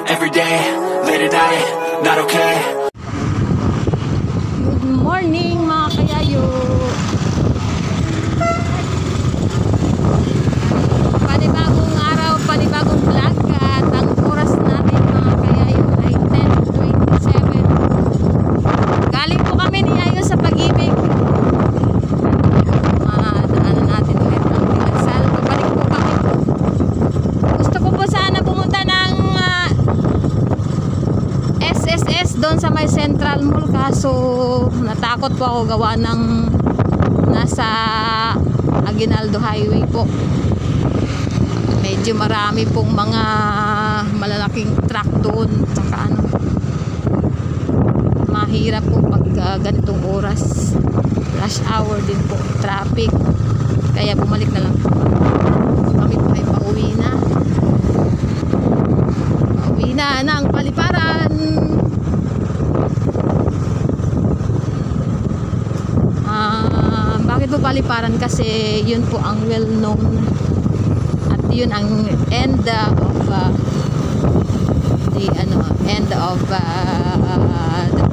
every day, late at night, not okay. Good morning mga kayayo. Panibagong araw, panibagong vlog at ang oras natin mga kayayo ay 10:27. Galing po kami ni Ayo sa Pag-ibig. Daanan natin ulit ang Pinasal. Pabalik po kami. Gusto ko po sana pumunta ng SSS doon sa may Central Mall, kaso natakot po ako gawa ng nasa Aguinaldo Highway po. Medyo marami pong mga malalaking truck doon, saka mahirap po pag ganitong oras, rush hour din po, traffic, kaya bumalik na lang po kami po ay pauwi na ng Paliparan. Bakit po Paliparan? Kasi yun po ang well known at yun ang end of the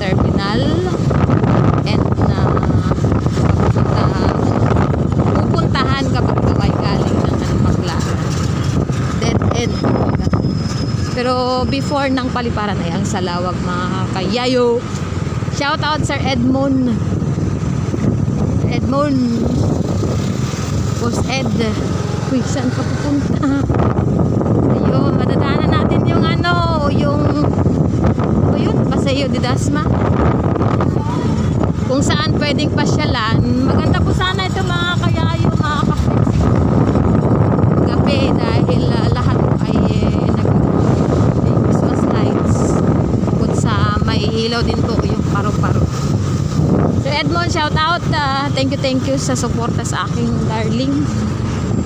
terminal, end na pupuntahan kapag kaway galing ng Baclaran, dead end. Pero before ng Paliparan ay ang Salawag mga kayayo. Shout out Sir Edmond. Boss Ed. Uy, saan ka pupunta? Ayun, madadaanan natin yung yun, Paseo de Dasma. Kung saan pwedeng pasyalan. Maganda po sana ito mga kayayo, mga kape dahil lahat ay Christmas lights. Bukod sa may ilaw din po yung paro-paro. Sir Edmond, shout out. Thank you sa suporta sa aking darling.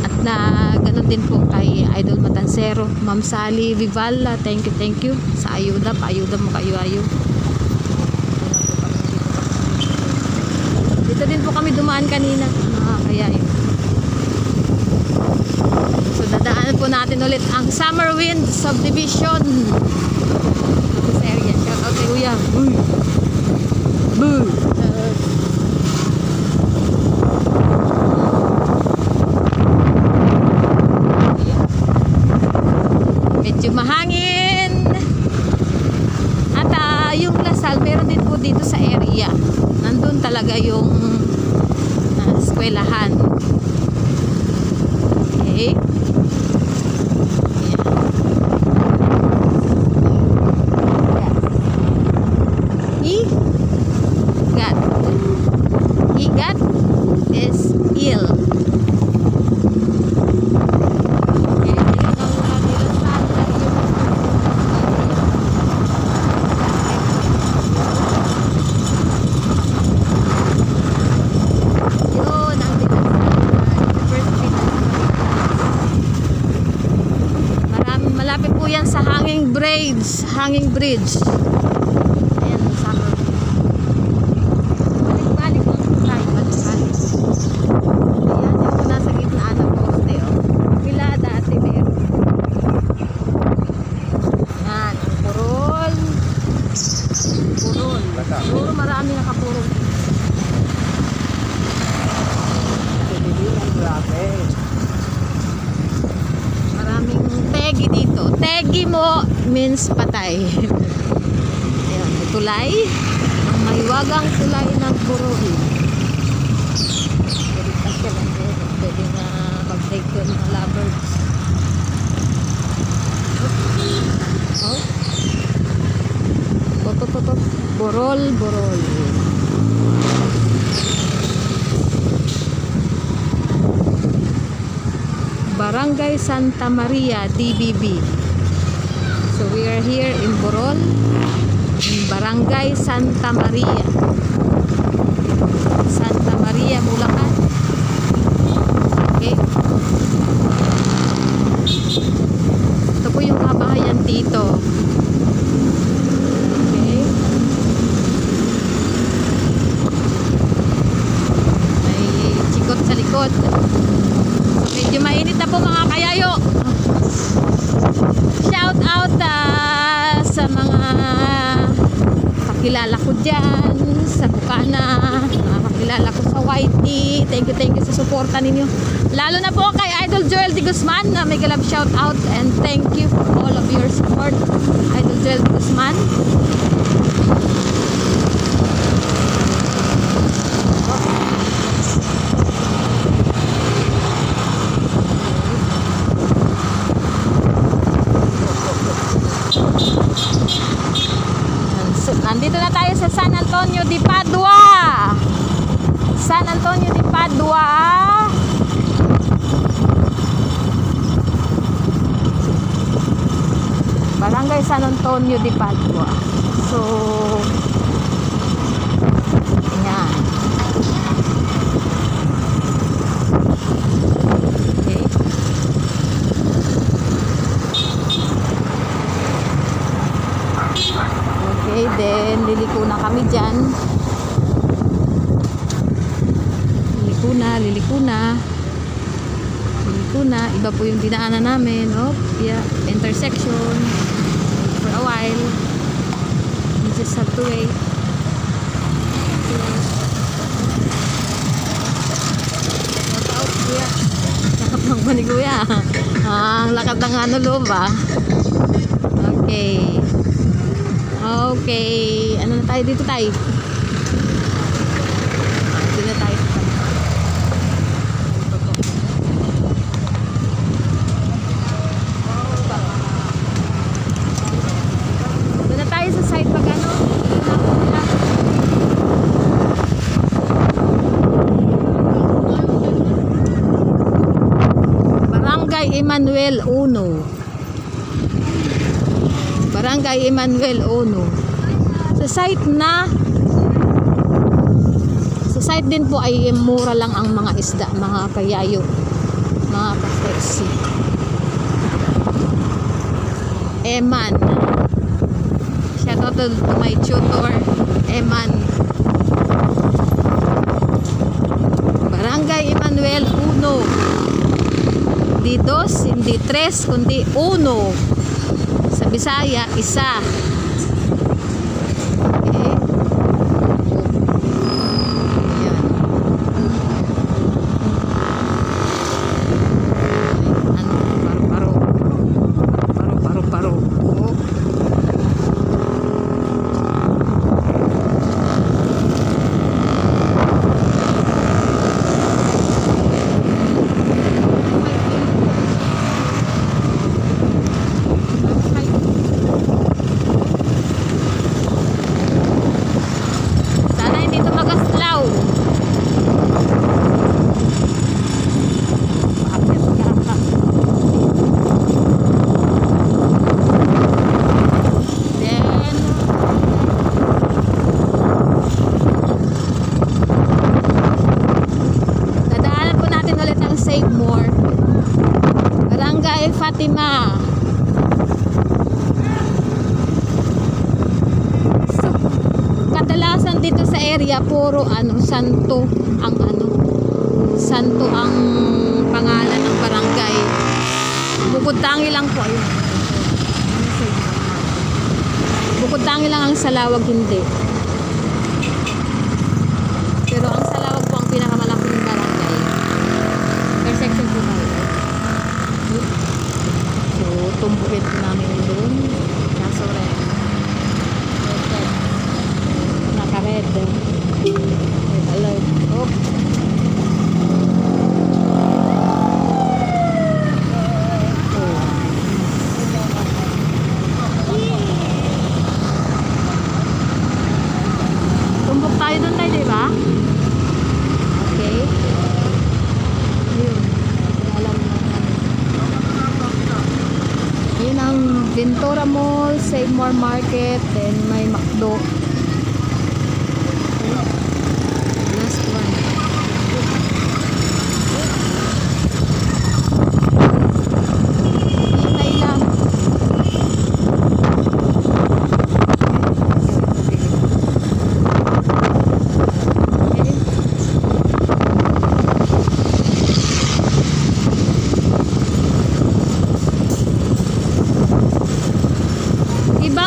At na ganun din po kay Idol Matansero, Ma'am Sally Vival. Thank you sa ayuda. Paayuda mo kayo ayo. Dito din po kami dumaan kanina. Kaya yun. So dadaanan po natin ulit ang Summer Wind Subdivision. This area. Shout out kay Uya. Boo! Medyo mahangin. At yung Lasal, meron din po dito sa area. Nandun talaga yung eskwelahan. Okay. Igat is ill. Malapit po yan sa Hanging Bridge. Ayan, summer. Balik po ang tayo. Ayan, yung nasa gitnaan ng poste. Pila dati meron. Ayan, purol. Puro marami nakapurol. Maraming tegi dito. Tegi mo means patay. Ayan, tulay. Ang mahiwagang tulay ng Purol. Pwede na mag-break ko ng mga lovers. Borol. Barangay Santa Maria, DBB. So we are here in Borol, in Barangay Santa Maria, Bulacan. Okay. Ito po yung kabahayan dito. Okay. May chikot sa likod. Medyo mainit na po mga kayayo. Shout out kakilala ko dyan sa Bukana, mga kakilala ko sa YT. Thank you sa suporta ninyo. Lalo na po kay Idol Joel D. Guzman na mega love shout out, and thank you for all of your support, Idol Joel D. Guzman. Nandito na tayo sa San Antonio de Padua. San Antonio de Padua. Barangay San Antonio de Padua. So, yan. Okay. Okay, then liliko na kami dyan. Liliko na. Iba po yung dinaanan namin. Oh, yeah, intersection. For a while. We just have to wait. Shout out, kuya. Lakad ng ba ni kuya? Ang lakad ng ano loob ah. Okay. Okay. Ano na tayo dito tayo? Dito na tayo. Dito na tayo sa site pag ano. Barangay Emmanuel Uno. Barangay Emmanuel Ono. Sa site din po ay mura lang ang mga isda, mga kayayo, mga pasteksi. Eman. Shout out to my tutor, Eman. Barangay Emmanuel Uno. Di dos, hindi tres, kundi uno. Sa Bisaya, isa. Okay. Ayan. Ano? Paro. Oh. Fatima. So, kadalasan dito sa area puro santo ang pangalan ng barangay. Bukod tangi lang po ayun. Bukod tangi lang ang Salawag hindi. Pero ang Salawag po ang pinakamalaking barangay. Intersection po tayo. So, tumbukin namin doon. Kaso red. Naka-red. Red alert. Oh. Tumbok tayo doon tayo, diba? Okay. Yun. Alam mo. Yun ang Ventura Mall, Save More Market, then may McDo. Last one. Hintay lang.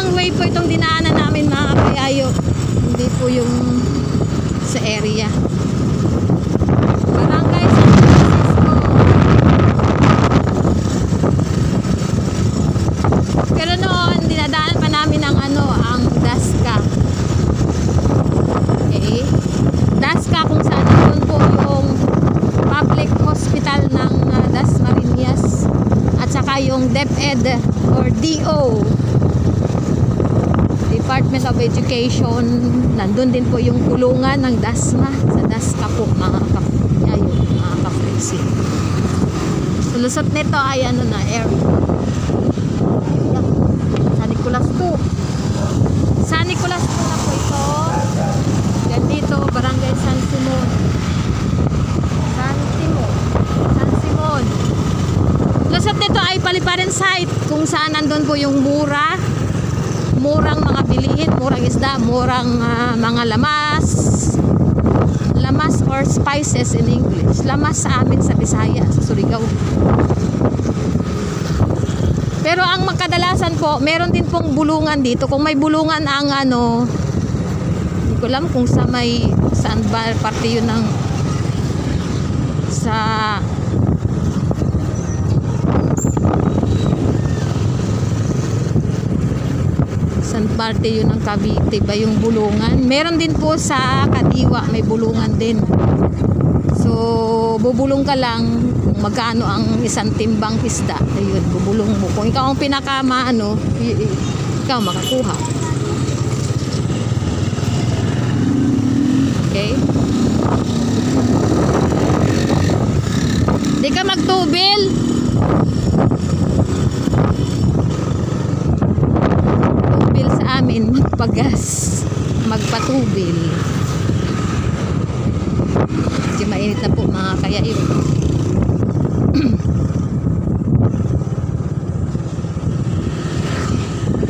Ibang way po itong dinaanan namin mga kayayo. Hindi po yung sa area. Barangay San Francisco. Pero noon, dinadaan pa namin ang ang Dasca. Okay? Dasca kung saan doon po yung public hospital ng Dasmariñas at saka yung DepEd or DO, Department of Education. Nandun din po yung kulungan ng Dasma sa Dasca po mga ka-freezy. Sulusot nito ay air San Nicolas 2. San Nicolas 2 na po ito. Yan dito, Barangay San Simon. San Simon. Lusot nito ay paliparan site kung saan nandun po yung murang mga bilihin, murang isda, murang mga lamas or spices in English. Lamas sa amin sa Bisaya, sa Surigao. Pero ang magkadalasan po, meron din pong bulungan dito. Kung may bulungan ang hindi ko alam kung saan ba parte yun ng saan parte yun ng Cavite ba yung bulungan. Meron din po sa Kadiwa, may bulungan din. So bubulong ka lang kung magkano ang isang timbang isda, ayun, bubulong mo. Kung ikaw ang ikaw makakuha. Okay? Di ka magtubil. Tubil sa amin, magpatubil. Kasi mainit na po mga kayayo.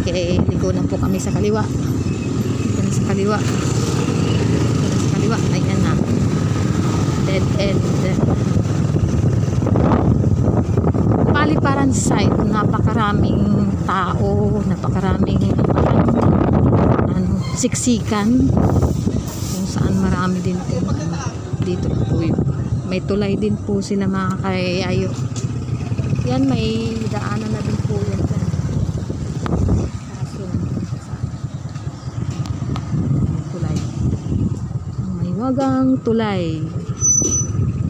Okay, liko na po kami sa kaliwa. Ayan na. Dead end. Paliparan site, napakaraming tao, napakaraming siksikan, kung saan marami din po dito po may tulay din po sila mga kayayo. Yan, may daanan na din po yan dyan. Kaso tulay, may wagang tulay.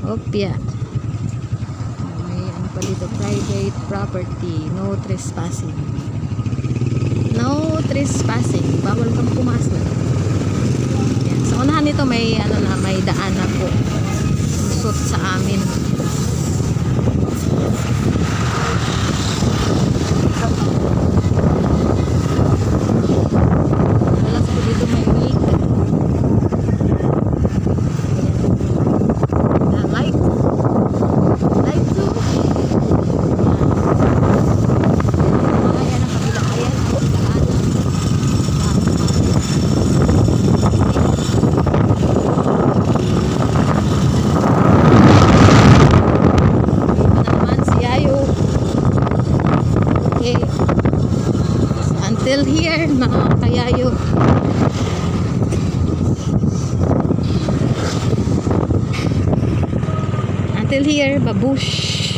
Opya. Dito, private property, no trespassing. Bawal kang pumasok. Yan. Sa unahan nito may may daan na po. Susot sa amin. Alas po dito may week. Until here mga kayayo. Until here, babush.